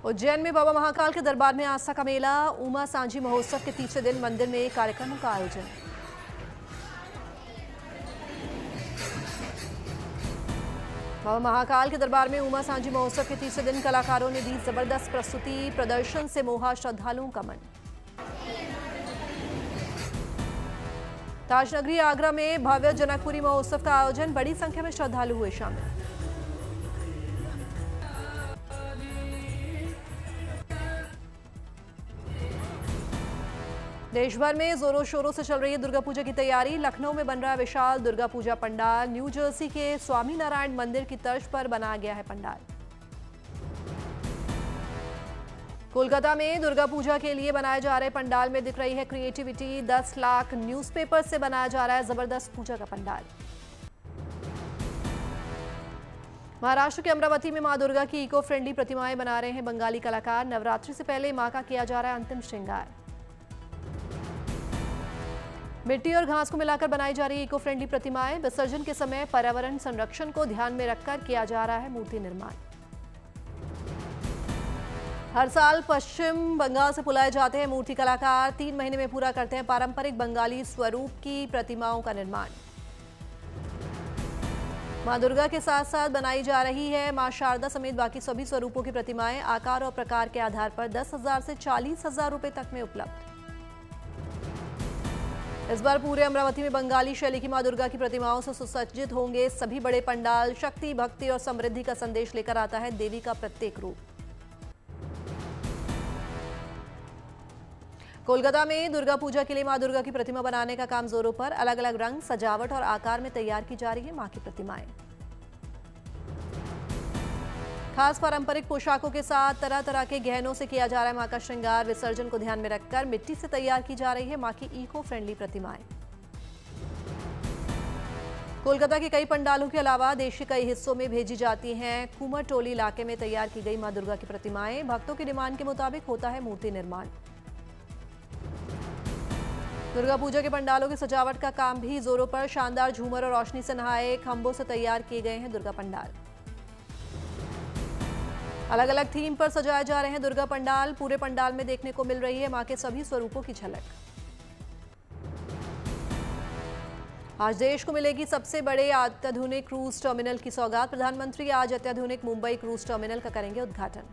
उज्जैन में बाबा महाकाल के दरबार में आस्था का मेला। उमा सांझी महोत्सव के तीसरे दिन मंदिर में कार्यक्रमों का आयोजन। बाबा महाकाल के दरबार में उमा सांझी महोत्सव के तीसरे दिन कलाकारों ने दी जबरदस्त प्रस्तुति। प्रदर्शन से मोहा श्रद्धालुओं का मन। ताजनगरी आगरा में भव्य जनकपुरी महोत्सव का आयोजन। बड़ी संख्या में श्रद्धालु हुए शामिल। देश भर में जोरों शोरों से चल रही है दुर्गा पूजा की तैयारी। लखनऊ में बन रहा है विशाल दुर्गा पूजा पंडाल। न्यू जर्सी के स्वामी नारायण मंदिर की तर्ज पर बनाया गया है पंडाल। कोलकाता में दुर्गा पूजा के लिए बनाए जा रहे पंडाल में दिख रही है क्रिएटिविटी। 10 लाख न्यूज़पेपर से बनाया जा रहा है जबरदस्त पूजा का पंडाल। महाराष्ट्र के अमरावती में मां दुर्गा की इको फ्रेंडली प्रतिमाएं बना रहे हैं बंगाली कलाकार। नवरात्रि से पहले मां का किया जा रहा है अंतिम श्रृंगार। मिट्टी और घास को मिलाकर बनाई जा रही इको फ्रेंडली प्रतिमाएं। विसर्जन के समय पर्यावरण संरक्षण को ध्यान में रखकर किया जा रहा है मूर्ति निर्माण। हर साल पश्चिम बंगाल से बुलाए जाते हैं मूर्ति कलाकार। 3 महीने में पूरा करते हैं पारंपरिक बंगाली स्वरूप की प्रतिमाओं का निर्माण। मां दुर्गा के साथ साथ बनाई जा रही है मां शारदा समेत बाकी सभी स्वरूपों की प्रतिमाएं। आकार और प्रकार के आधार पर 10,000 से 40,000 रुपए तक में उपलब्ध। इस बार पूरे अमरावती में बंगाली शैली की मां दुर्गा की प्रतिमाओं से सुसज्जित होंगे सभी बड़े पंडाल। शक्ति, भक्ति और समृद्धि का संदेश लेकर आता है देवी का प्रत्येक रूप। कोलकाता में दुर्गा पूजा के लिए मां दुर्गा की प्रतिमा बनाने का काम जोरों पर। अलग अलग रंग, सजावट और आकार में तैयार की जा रही है मां की प्रतिमाएं। खास पारंपरिक पोशाकों के साथ तरह तरह के गहनों से किया जा रहा है मां का श्रृंगार। विसर्जन को ध्यान में रखकर मिट्टी से तैयार की जा रही है मां की इको फ्रेंडली प्रतिमाएं। कोलकाता के कई पंडालों के अलावा देश के कई हिस्सों में भेजी जाती हैं कुमरटोली इलाके में तैयार की गई मां दुर्गा की प्रतिमाएं। भक्तों की डिमांड के मुताबिक होता है मूर्ति निर्माण। दुर्गा पूजा के पंडालों की सजावट का काम भी जोरों पर। शानदार झूमर और रोशनी से नहाए खंभों से तैयार किए गए हैं दुर्गा पंडाल। अलग अलग थीम पर सजाए जा रहे हैं दुर्गा पंडाल। पूरे पंडाल में देखने को मिल रही है मां के सभी स्वरूपों की झलक। आज देश को मिलेगी सबसे बड़े अत्याधुनिक क्रूज टर्मिनल की सौगात। प्रधानमंत्री आज अत्याधुनिक मुंबई क्रूज टर्मिनल का करेंगे उद्घाटन।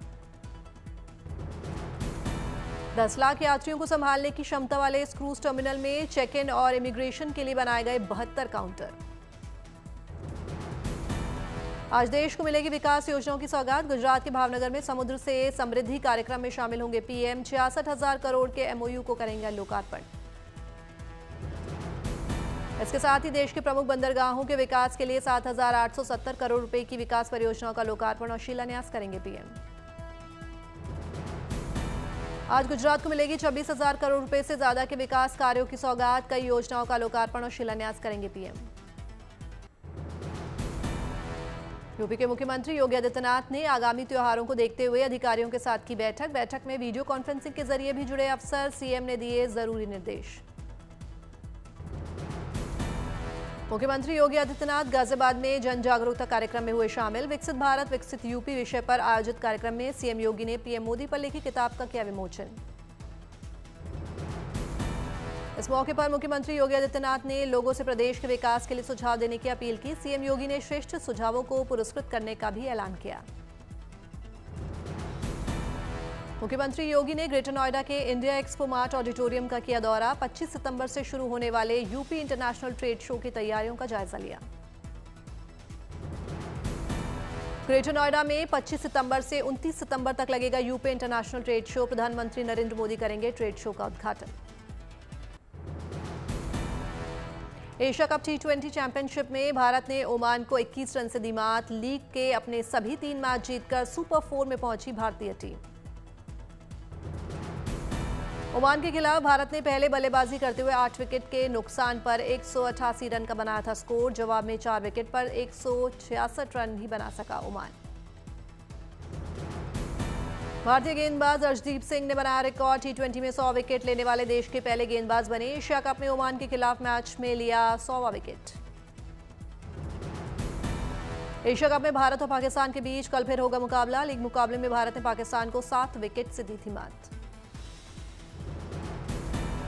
10 लाख यात्रियों को संभालने की क्षमता वाले इस क्रूज टर्मिनल में चेक इन और इमिग्रेशन के लिए बनाए गए 72 काउंटर। आज देश को मिलेगी विकास योजनाओं की सौगात। गुजरात के भावनगर में समुद्र से समृद्धि कार्यक्रम में शामिल होंगे पीएम। 66,000 करोड़ के एमओयू को करेंगे लोकार्पण। इसके साथ ही देश के प्रमुख बंदरगाहों के विकास के लिए 7,870 करोड़ रुपए की विकास परियोजनाओं का लोकार्पण और शिलान्यास करेंगे पीएम। आज गुजरात को मिलेगी 26,000 करोड़ रुपए से ज्यादा के विकास कार्यों की सौगात। कई योजनाओं का लोकार्पण और शिलान्यास करेंगे पीएम। यूपी के मुख्यमंत्री योगी आदित्यनाथ ने आगामी त्योहारों को देखते हुए अधिकारियों के साथ की बैठक में वीडियो कॉन्फ्रेंसिंग के जरिए भी जुड़े अफसर। सीएम ने दिए जरूरी निर्देश। मुख्यमंत्री योगी आदित्यनाथ गाजियाबाद में जन जागरूकता कार्यक्रम में हुए शामिल। विकसित भारत विकसित यूपी विषय पर आयोजित कार्यक्रम में सीएम योगी ने पीएम मोदी पर लिखी किताब का किया विमोचन। इस मौके पर मुख्यमंत्री योगी आदित्यनाथ ने लोगों से प्रदेश के विकास के लिए सुझाव देने की अपील की। सीएम योगी ने श्रेष्ठ सुझावों को पुरस्कृत करने का भी ऐलान किया। मुख्यमंत्री योगी ने ग्रेटर नोएडा के इंडिया एक्सपो मार्ट ऑडिटोरियम का किया दौरा। 25 सितंबर से शुरू होने वाले यूपी इंटरनेशनल ट्रेड शो की तैयारियों का जायजा लिया। ग्रेटर नोएडा में 25 सितंबर से 29 सितंबर तक लगेगा यूपी इंटरनेशनल ट्रेड शो। प्रधानमंत्री नरेंद्र मोदी करेंगे ट्रेड शो का उद्घाटन। एशिया कप T20 चैंपियनशिप में भारत ने ओमान को 21 रन से दी मात। लीग के अपने सभी 3 मैच जीतकर सुपर 4 में पहुंची भारतीय टीम। ओमान के खिलाफ भारत ने पहले बल्लेबाजी करते हुए 8 विकेट के नुकसान पर 188 रन का बनाया था स्कोर। जवाब में 4 विकेट पर 166 रन ही बना सका ओमान। भारतीय गेंदबाज अर्शदीप सिंह ने बनाया रिकॉर्ड। T20 में 100 विकेट लेने वाले देश के पहले गेंदबाज बने। एशिया कप में ओमान के खिलाफ मैच में लिया 100वां विकेट। एशिया कप में भारत और पाकिस्तान के बीच कल फिर होगा मुकाबला। लीग मुकाबले में भारत ने पाकिस्तान को 7 विकेट से दी थी मात।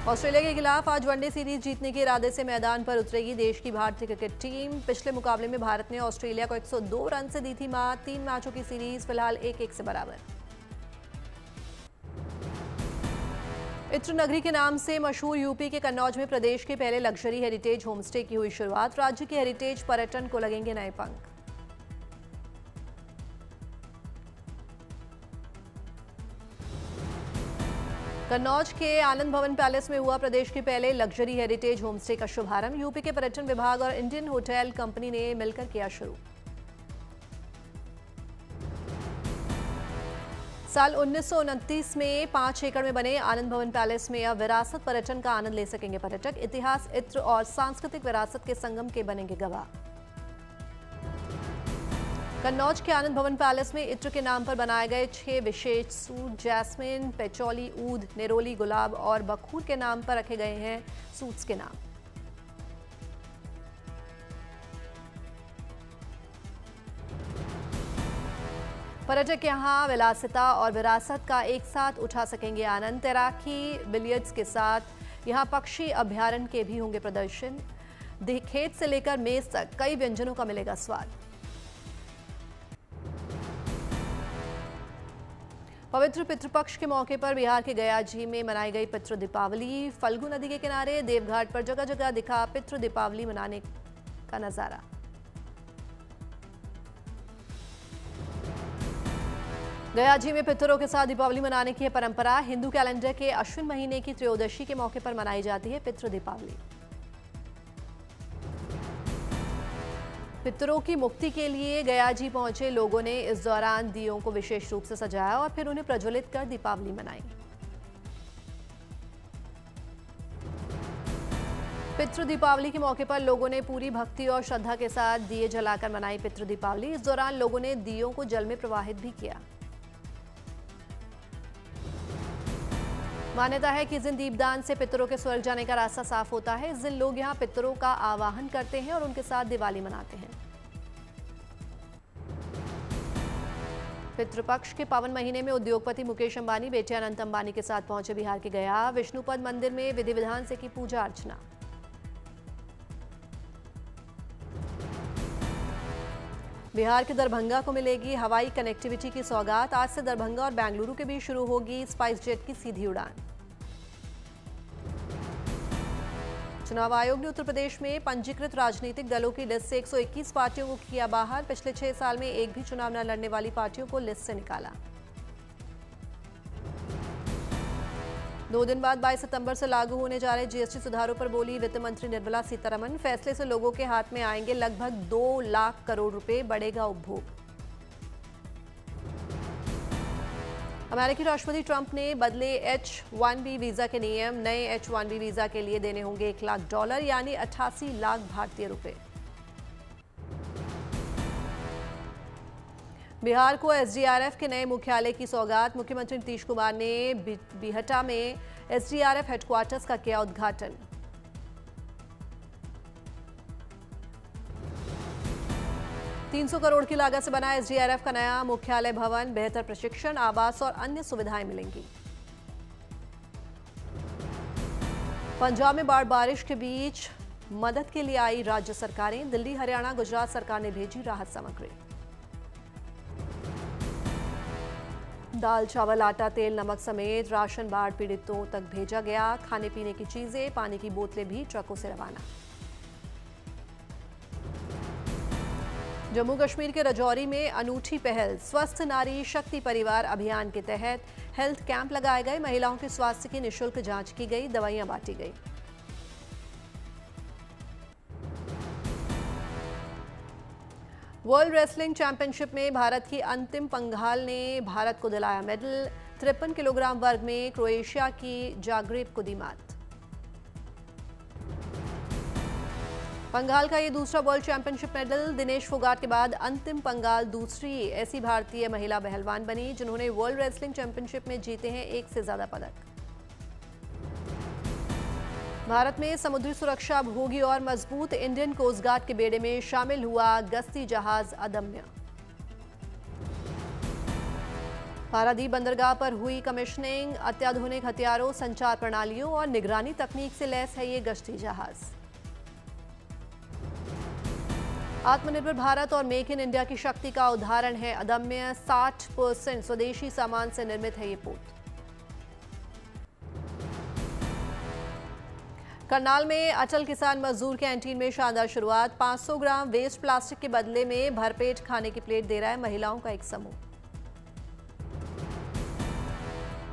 ऑस्ट्रेलिया के खिलाफ आज वनडे सीरीज जीतने के इरादे से मैदान पर उतरेगी देश की भारतीय क्रिकेट टीम। पिछले मुकाबले में भारत ने ऑस्ट्रेलिया को 102 रन से दी थी मात। 3 मैचों की सीरीज फिलहाल 1-1 से बराबर। इत्र नगरी के नाम से मशहूर यूपी के कन्नौज में प्रदेश के पहले लग्जरी हेरिटेज होमस्टे की हुई शुरुआत। राज्य के हेरिटेज पर्यटन को लगेंगे नए पंख। कन्नौज के आनंद भवन पैलेस में हुआ प्रदेश के पहले लग्जरी हेरिटेज होमस्टे का शुभारंभ। यूपी के पर्यटन विभाग और इंडियन होटल कंपनी ने मिलकर किया शुरू। साल 1929 में 5 एकड़ में बने आनंद भवन पैलेस में अब विरासत पर्यटन का आनंद ले सकेंगे पर्यटक। इतिहास, इत्र और सांस्कृतिक विरासत के संगम के बनेंगे गवाह। कन्नौज के आनंद भवन पैलेस में इत्र के नाम पर बनाए गए 6 विशेष सूट जैस्मिन, पेचौली, ऊद, नेरोली, गुलाब और बखूर के नाम पर रखे गए हैं सूट्स के नाम। पर्यटक यहां विलासिता और विरासत का एक साथ उठा सकेंगे आनंद। तैराकी, बिलियर्ड्स के साथ यहां पक्षी अभ्यारण्य के भी होंगे प्रदर्शन। खेत से लेकर मेज तक कई व्यंजनों का मिलेगा स्वाद। पवित्र पितृपक्ष के मौके पर बिहार के गयाजी में मनाई गई पितृ दीपावली। फल्गु नदी के किनारे देवघाट पर जगह जगह दिखा पितृ दीपावली मनाने का नजारा। गयाजी में पितरों के साथ दीपावली मनाने की है परंपरा। हिंदू कैलेंडर के अश्विन महीने की त्रयोदशी के मौके पर मनाई जाती है पितृ दीपावली। पितरों की मुक्ति के लिए गयाजी पहुंचे लोगों ने इस दौरान दियों को विशेष रूप से सजाया और फिर उन्हें प्रज्वलित कर दीपावली मनाई। पितृ दीपावली के मौके पर लोगों ने पूरी भक्ति और श्रद्धा के साथ दिए जलाकर मनाई पितृ दीपावली। इस दौरान लोगों ने दियों को जल में प्रवाहित भी किया। मान्यता है कि इस दिन दीपदान से पितरों के स्वर्ग जाने का रास्ता साफ होता है। इस दिन लोग यहां पितरों का आवाहन करते हैं और उनके साथ दिवाली मनाते हैं। पितृपक्ष के पावन महीने में उद्योगपति मुकेश अंबानी बेटे अनंत अंबानी के साथ पहुंचे बिहार के गया। विष्णुपद मंदिर में विधि विधान से की पूजा अर्चना। बिहार के दरभंगा को मिलेगी हवाई कनेक्टिविटी की सौगात। आज से दरभंगा और बेंगलुरु के बीच शुरू होगी स्पाइस जेट की सीधी उड़ान। चुनाव आयोग ने उत्तर प्रदेश में पंजीकृत राजनीतिक दलों की लिस्ट से 121 पार्टियों को किया बाहर। पिछले 6 साल में एक भी चुनाव न लड़ने वाली पार्टियों को लिस्ट से निकाला। 2 दिन बाद 22 सितंबर से लागू होने जा रहे जीएसटी सुधारों पर बोली वित्त मंत्री निर्मला सीतारमण। फैसले से लोगों के हाथ में आएंगे लगभग 2 लाख करोड़ रुपए, बढ़ेगा उपभोग। अमेरिकी राष्ट्रपति ट्रंप ने बदले H-1B वीजा के नियम। नए H-1B वीजा के लिए देने होंगे $1 लाख यानी 88 लाख भारतीय रुपए। बिहार को एसडीआरएफ के नए मुख्यालय की सौगात। मुख्यमंत्री नीतीश कुमार ने बिहटा में एसडीआरएफ हेडक्वार्टर्स का किया उद्घाटन। $300 करोड़ की लागत से बना एसडीआरएफ का नया मुख्यालय भवन। बेहतर प्रशिक्षण, आवास और अन्य सुविधाएं मिलेंगी। पंजाब में बारिश के बीच मदद के लिए आई राज्य सरकारें। दिल्ली, हरियाणा, गुजरात सरकार ने भेजी राहत सामग्री। दाल, चावल, आटा, तेल, नमक समेत राशन बाढ़ पीड़ितों तक भेजा गया। खाने पीने की चीजें, पानी की बोतलें भी ट्रकों से रवाना। जम्मू कश्मीर के राजौरी में अनूठी पहल। स्वस्थ नारी शक्ति परिवार अभियान के तहत हेल्थ कैंप लगाए गए। महिलाओं के स्वास्थ्य की निःशुल्क जांच की गई, दवाइयां बांटी गई। वर्ल्ड रेसलिंग चैंपियनशिप में भारत की अंतिम पंघाल ने भारत को दिलाया मेडल। 53 किलोग्राम वर्ग में क्रोएशिया की जाग्रेब को दी मात। पंघाल का ये दूसरा world championship medal. Dinesh Phogat के बाद अंतिम पंघाल दूसरी ऐसी भारतीय महिला पहलवान बनी जिन्होंने वर्ल्ड रेसलिंग चैंपियनशिप में जीते हैं 1 से ज्यादा पदक। भारत में समुद्री सुरक्षा अब होगी और मजबूत। इंडियन कोस्ट गार्ड के बेड़े में शामिल हुआ गश्ती जहाज अदम्य। पारादीप बंदरगाह पर हुई कमीशनिंग। अत्याधुनिक हथियारों, संचार प्रणालियों और निगरानी तकनीक से लैस है ये गश्ती जहाज। आत्मनिर्भर भारत और मेक इन इंडिया की शक्ति का उदाहरण है अदम्य। 60% स्वदेशी सामान से निर्मित है ये पोत। करनाल में अटल किसान मजदूर कैंटीन में शानदार शुरुआत। 500 ग्राम वेस्ट प्लास्टिक के बदले में भरपेट खाने की प्लेट दे रहा है महिलाओं का एक समूह।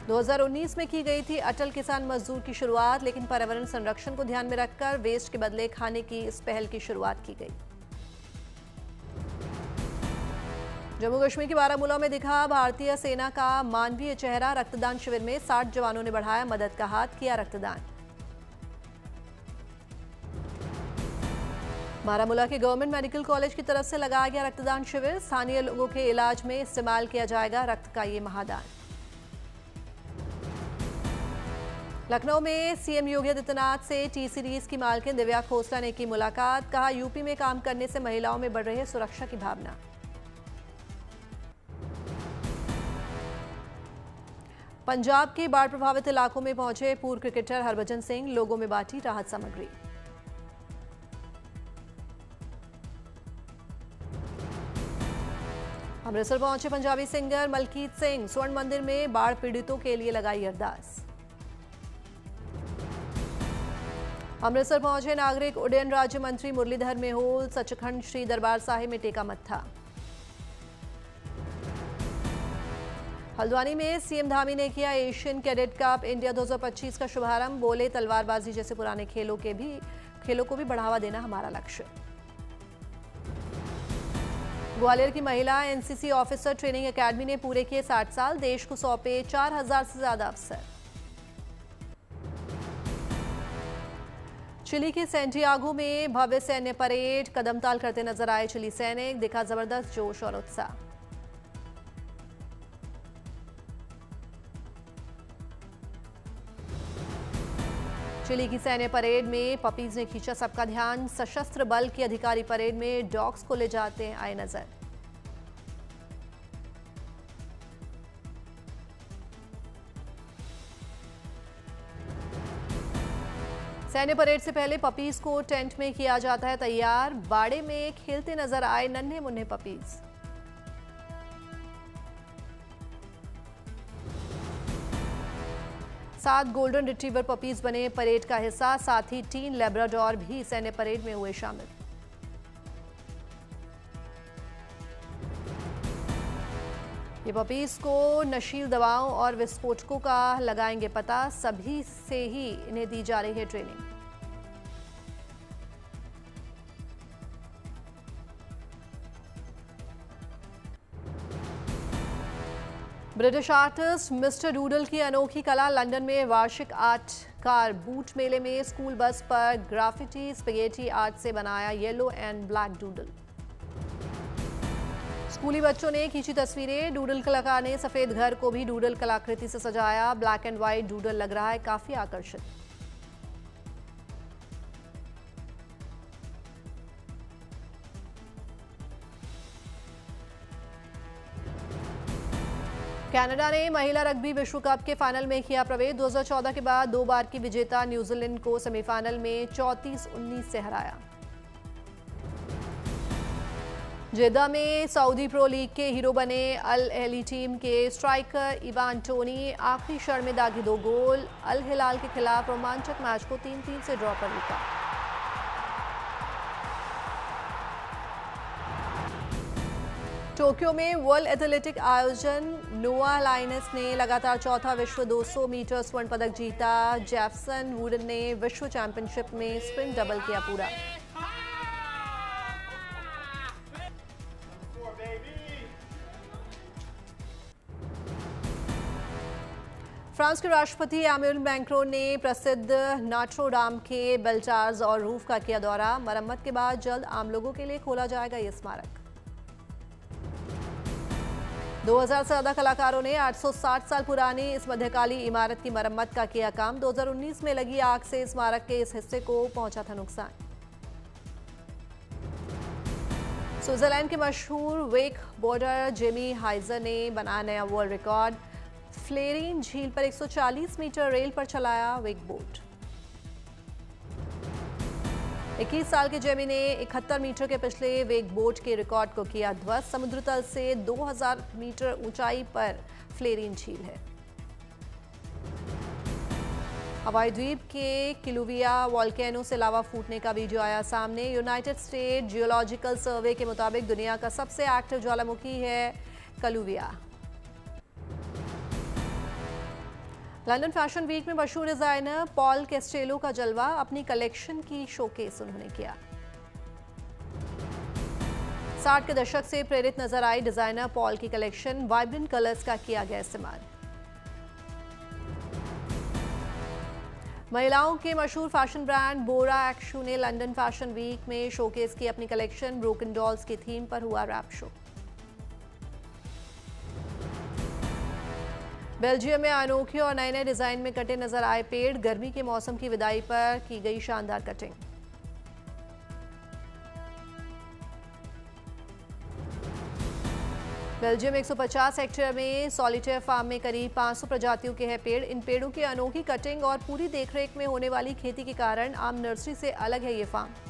2019 में की गई थी अटल किसान मजदूर की शुरुआत, लेकिन पर्यावरण संरक्षण को ध्यान में रखकर वेस्ट के बदले खाने की इस पहल की शुरुआत की गई। जम्मू कश्मीर के बारामूला में दिखा भारतीय सेना का मानवीय चेहरा। रक्तदान शिविर में 60 जवानों ने बढ़ाया मदद का हाथ, किया रक्तदान। बारामूला के गवर्नमेंट मेडिकल कॉलेज की तरफ से लगाया गया रक्तदान शिविर। स्थानीय लोगों के इलाज में इस्तेमाल किया जाएगा रक्त का ये महादान। लखनऊ में सीएम योगी आदित्यनाथ से टी सीरीज की मालकिन दिव्या खोसला ने की मुलाकात। कहा, यूपी में काम करने से महिलाओं में बढ़ रही है सुरक्षा की भावना। पंजाब के बाढ़ प्रभावित इलाकों में पहुंचे पूर्व क्रिकेटर हरभजन सिंह। लोगों में बांटी राहत सामग्री। अमृतसर पहुंचे पंजाबी सिंगर मलकीत सिंह। स्वर्ण मंदिर में बाढ़ पीड़ितों के लिए लगाई अरदास। अमृतसर पहुंचे नागरिक उड्डयन राज्य मंत्री मुरलीधर मेहोल। सचखंड श्री दरबार साहिब में टेका मत्था। हल्द्वानी में सीएम धामी ने किया एशियन कैडेट कप इंडिया 2025 का शुभारंभ। बोले, तलवारबाजी जैसे पुराने खेलों को भी बढ़ावा देना हमारा लक्ष्य। ग्वालियर की महिला एनसीसी ऑफिसर ट्रेनिंग एकेडमी ने पूरे किए 60 साल। देश को सौंपे 4000 से ज्यादा अफसर। चिली के सैंटियागो में भव्य सैन्य परेड। कदमताल करते नजर आए चिली सैनिक। दिखा जबरदस्त जोश और उत्साह। चिली की सैन्य परेड में पपीज ने खींचा सबका ध्यान। सशस्त्र बल के अधिकारी परेड में डॉग्स को ले जाते आए नजर। सैन्य परेड से पहले पपीज को टेंट में किया जाता है तैयार। बाड़े में खेलते नजर आए नन्हे मुन्ने पपीज। सात गोल्डन रिट्रीवर पपीज बने परेड का हिस्सा। साथ ही 3 लैब्राडोर भी सैन्य परेड में हुए शामिल। ये पपीज को नशील दवाओं और विस्फोटकों का लगाएंगे पता। सभी से ही इन्हें दी जा रही है training. British artist mister doodle की अनोखी कला। लंदन में वार्षिक आर्ट कार बूट मेले में स्कूल बस पर ग्राफिटी स्पेगेटी आर्ट से बनाया येलो एंड ब्लैक डूडल। स्कूली बच्चों ने खींची तस्वीरें। डूडल कलाकार ने सफेद घर को भी डूडल कलाकृति से सजाया। ब्लैक एंड व्हाइट डूडल लग रहा है काफी आकर्षित। कनाडा ने महिला रग्बी विश्व कप के फाइनल में किया प्रवेश। 2014 के बाद 2 बार की विजेता न्यूजीलैंड को सेमीफाइनल में 34-19 से हराया। जेद्दा में सऊदी प्रो लीग के हीरो बने अल अहली टीम के स्ट्राइकर इवान टोनी। आखिरी क्षण में दागे 2 गोल। अल हिलाल के खिलाफ रोमांचक मैच को 3-3 से ड्रॉ कर लिया। टोक्यो में वर्ल्ड एथलेटिक आयोजन। नोआ लाइनस ने लगातार चौथा विश्व 200 मीटर स्वर्ण पदक जीता। जेफसन वुडन ने विश्व चैंपियनशिप में स्प्रिंट डबल किया पूरा। फ्रांस के राष्ट्रपति एमेनुएल मैक्रोन ने प्रसिद्ध नोट्रे-डाम के बेल टावर्स और रूफ का किया दौरा। मरम्मत के बाद जल्द आम लोगों के लिए खोला जाएगा ये स्मारक। 2000 से ज्यादा कलाकारों ने 860 साल पुरानी इस मध्यकालीन इमारत की मरम्मत का किया काम। 2019 में लगी आग से स्मारक के इस हिस्से को पहुंचा था नुकसान। स्विट्जरलैंड के मशहूर वेक बोर्डर जेमी हाइजर ने बनाया नया वर्ल्ड रिकॉर्ड। फ्लेरिन झील पर 140 मीटर रेल पर चलाया वेक बोट। 21 साल के जेमी ने 71 मीटर के पिछले वेक बोट के रिकॉर्ड को किया ध्वस्त। समुद्र तल से 2000 मीटर ऊंचाई पर फ्लेरिन झील है। हवाई द्वीप के किलुविया वोल्केनो से लावा फूटने का वीडियो आया सामने। यूनाइटेड स्टेट जियोलॉजिकल सर्वे के मुताबिक दुनिया का सबसे एक्टिव ज्वालामुखी है किलुविया। लंदन फैशन वीक में मशहूर डिजाइनर पॉल कैस्टेलो का जलवा। अपनी कलेक्शन की शोकेस उन्होंने किया। 60 के दशक से प्रेरित नजर आई डिजाइनर पॉल की कलेक्शन। वाइब्रेंट कलर्स का किया गया इस्तेमाल। महिलाओं के मशहूर फैशन ब्रांड बोरा एक्शू ने लंदन फैशन वीक में शोकेस की अपनी कलेक्शन। ब्रोकन डॉल्स की थीम पर हुआ रैप शो। बेल्जियम में अनोखे और नए नए डिजाइन में कटे नजर आए पेड़। गर्मी के मौसम की विदाई पर की गई शानदार कटिंग। बेल्जियम 150 हेक्टेयर में सॉलिटेयर फार्म में करीब 500 प्रजातियों के हैं पेड़। इन पेड़ों की अनोखी कटिंग और पूरी देखरेख में होने वाली खेती के कारण आम नर्सरी से अलग है ये फार्म।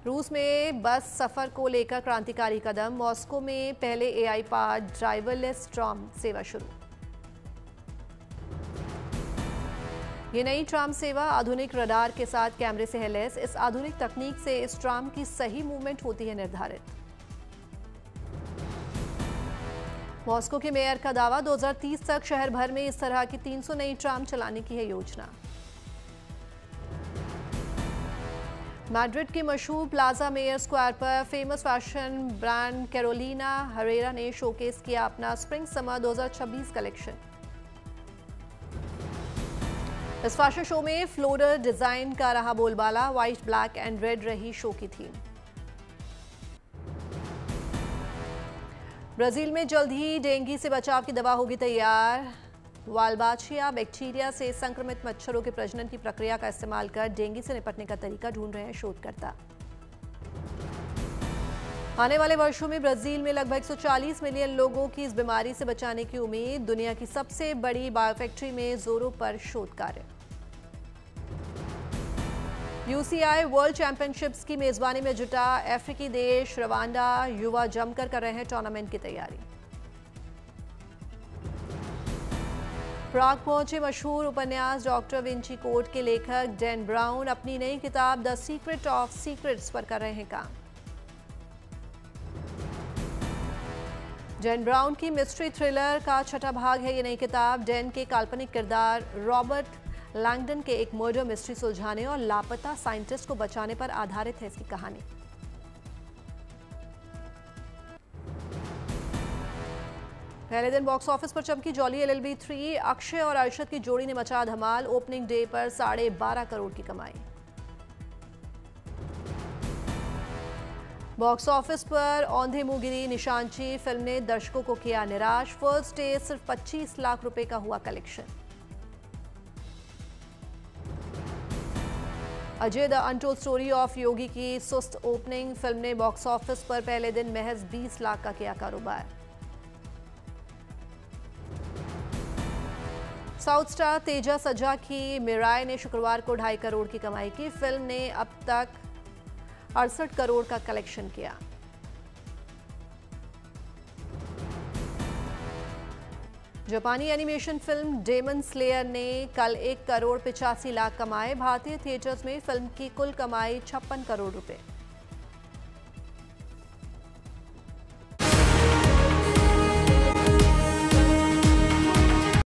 रूस में बस सफर को लेकर क्रांतिकारी कदम। मॉस्को में पहले एआई पार्ट ड्राइवरलेस ट्राम सेवा शुरू। ये नई ट्राम सेवा आधुनिक रडार के साथ कैमरे से है लैस। इस आधुनिक तकनीक से इस ट्राम की सही मूवमेंट होती है निर्धारित। मॉस्को के मेयर का दावा 2030 तक शहर भर में इस तरह की 300 नई ट्राम चलाने की है योजना। मैड्रिड के मशहूर प्लाजा मेयर स्क्वायर पर famous fashion brand Carolina Herrera ने शोकेस किया अपना स्प्रिंग समर 2026 कलेक्शन। इस फैशन शो में फ्लोरल डिजाइन का रहा बोलबाला। व्हाइट, ब्लैक एंड रेड रही शो की थीम। ब्राजील में जल्द ही डेंगू से बचाव की दवा होगी तैयार। वाल्बाचिया बैक्टीरिया से संक्रमित मच्छरों के प्रजनन की प्रक्रिया का इस्तेमाल कर डेंगू से निपटने का तरीका ढूंढ रहे हैं शोधकर्ता। आने वाले वर्षों में ब्राजील में लगभग 140 मिलियन लोगों की इस बीमारी से बचाने की उम्मीद। दुनिया की सबसे बड़ी बायोफैक्ट्री में जोरों पर शोध कार्य। यूसीआई वर्ल्ड चैंपियनशिप्स की मेजबानी में जुटा अफ्रीकी देश रवांडा। युवा जमकर कर रहे हैं टूर्नामेंट की तैयारी। प्राग पहुंचे मशहूर उपन्यास डॉक्टर विंची कोड के लेखक डैन ब्राउन। अपनी नई किताब द सीक्रेट ऑफ सीक्रेट्स पर कर रहे हैं काम। डैन ब्राउन की मिस्ट्री थ्रिलर का छठा भाग है ये नई किताब। डैन के काल्पनिक किरदार रॉबर्ट लैंगडन के एक मर्डर मिस्ट्री सुलझाने और लापता साइंटिस्ट को बचाने पर आधारित है इसकी कहानी। पहले दिन बॉक्स ऑफिस पर चमकी जॉली LLB 3। अक्षय और अर्शद की जोड़ी ने मचा धमाल। ओपनिंग डे पर 12.5 करोड़ की कमाई। बॉक्स ऑफिस पर औंधे मुंह गिरी निशांची। फिल्म ने दर्शकों को किया निराश। फर्स्ट डे सिर्फ 25 लाख रुपए का हुआ collection. Ajay the untold story of Yogi की सुस्त ओपनिंग। फिल्म ने बॉक्स ऑफिस पर पहले दिन महज 20 लाख का किया कारोबार। साउथ स्टार तेजा सजा की मिराय ने शुक्रवार को 2.5 करोड़ की कमाई की। फिल्म ने अब तक 68 करोड़ का कलेक्शन किया। जापानी एनिमेशन फिल्म डेमन स्लेयर ने कल 1 करोड़ 85 लाख कमाए। भारतीय थिएटर्स में फिल्म की कुल कमाई 56 करोड़ रुपए।